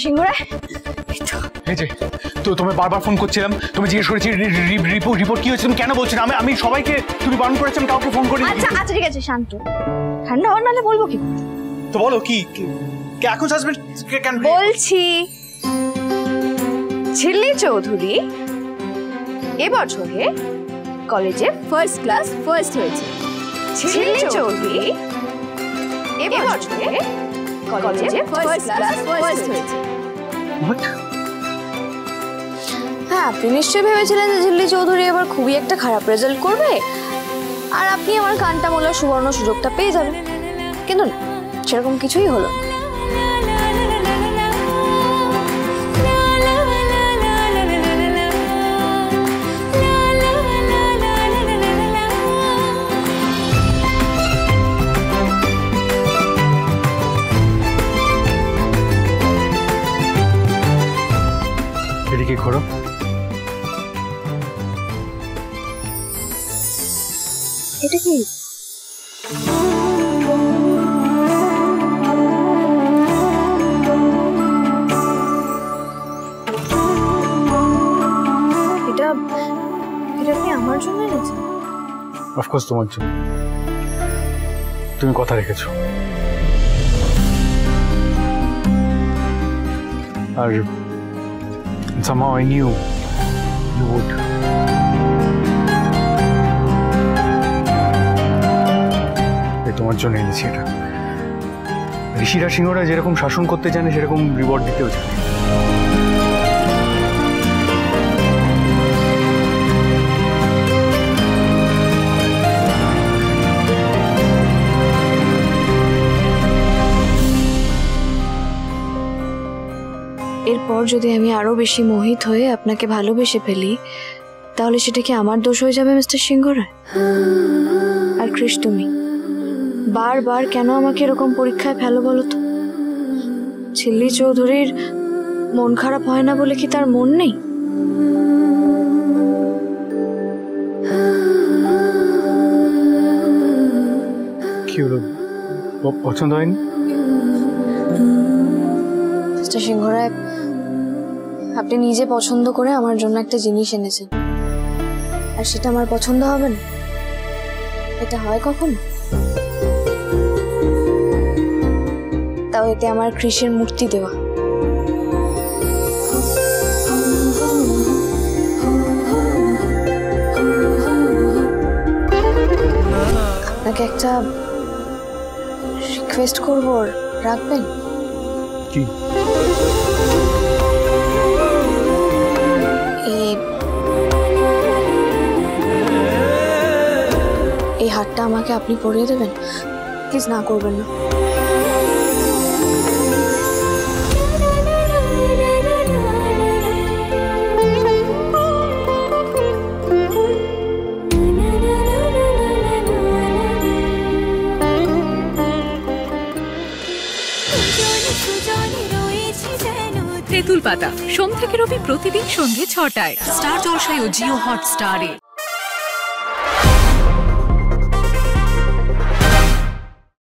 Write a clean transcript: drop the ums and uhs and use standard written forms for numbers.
সিংহ রায়, এই যে তো তোমায় বারবার ফোন করছিলাম, তুমি জিজ্ঞেস করেছি রিপোর্ট কি হয়েছে, তুমি কেন বলছো না? আমি সবাইকে তুমি বারণ করেছেন, কাউকে ফোন করি। আচ্ছা আচ্ছা ঠিক আছে, শান্ত ঠান্ডা হওয়ার, নাহলে বলবো কি? তো বলো কি এখন হাজবেন্ড কেন বলছি। ঝিল্লি চৌধুরী এবছরে কলেজে ফার্স্ট ক্লাস ফার্স্ট হয়েছে। ঝিল্লি চৌধুরী এবছরে কলেজে ফার্স্ট ক্লাস ফার্স্ট হয়েছে। হ্যাঁ, আপনি নিশ্চয়ই ভেবেছিলেন যে ঝিল্লি চৌধুরী এবার খুবই একটা খারাপ রেজাল্ট করবে আর আপনি আমার কানটা মোলার সুবর্ণ সুযোগটা পেয়ে যাবেন, কিন্তু না, সেরকম কিছুই হলো। এদিকে ঘোরো। এটা কি? এটা কি আমার জন্য এনেছেন? অফকোর্স তোমার জন্য, তুমি কথা রেখেছো। আর somehow I knew you would. তোমার জন্য এনেছি এটা। ঋষিরা সিংহরা যেরকম শাসন করতে জানে, সেরকম রিওয়ার্ড দিতেও জানে। এরপর যদি আমি আরো বেশি মোহিত হয়ে আপনাকে ভালোবেসে ফেলি, তাহলে সেটা কি আমার দোষ হয়ে যাবে মিস্টার সিংহ রায়? আর কৃষ, তুমি বারবার কেন আমাকে এরকম পরীক্ষায় ফেলো বলো তো? ঝিল্লি চৌধুরীর মন খারাপ হয় না বলে কি তার মন নেই? কি হলো, পছন্দ হয়নি? মিস্টার সিংহ রায়, আপনি নিজে পছন্দ করে আমার জন্য একটা জিনিস এনেছেন, আর সেটা আমার পছন্দ হবে না? এটা হয় কখনো? তাও এতে আমার কৃষের মূর্তি দেওয়া। আপনাকে একটা রিকোয়েস্ট করব, রাখবেন? কি? এই হাতটা আমাকে আপনি পরিয়ে দেবেন, প্লিজ, না করবেন না। তেঁতুল পাতা সোম থেকে রবি প্রতিদিন সন্ধ্যে ৬টায় স্টার জলসায় ও জিও হটস্টারে।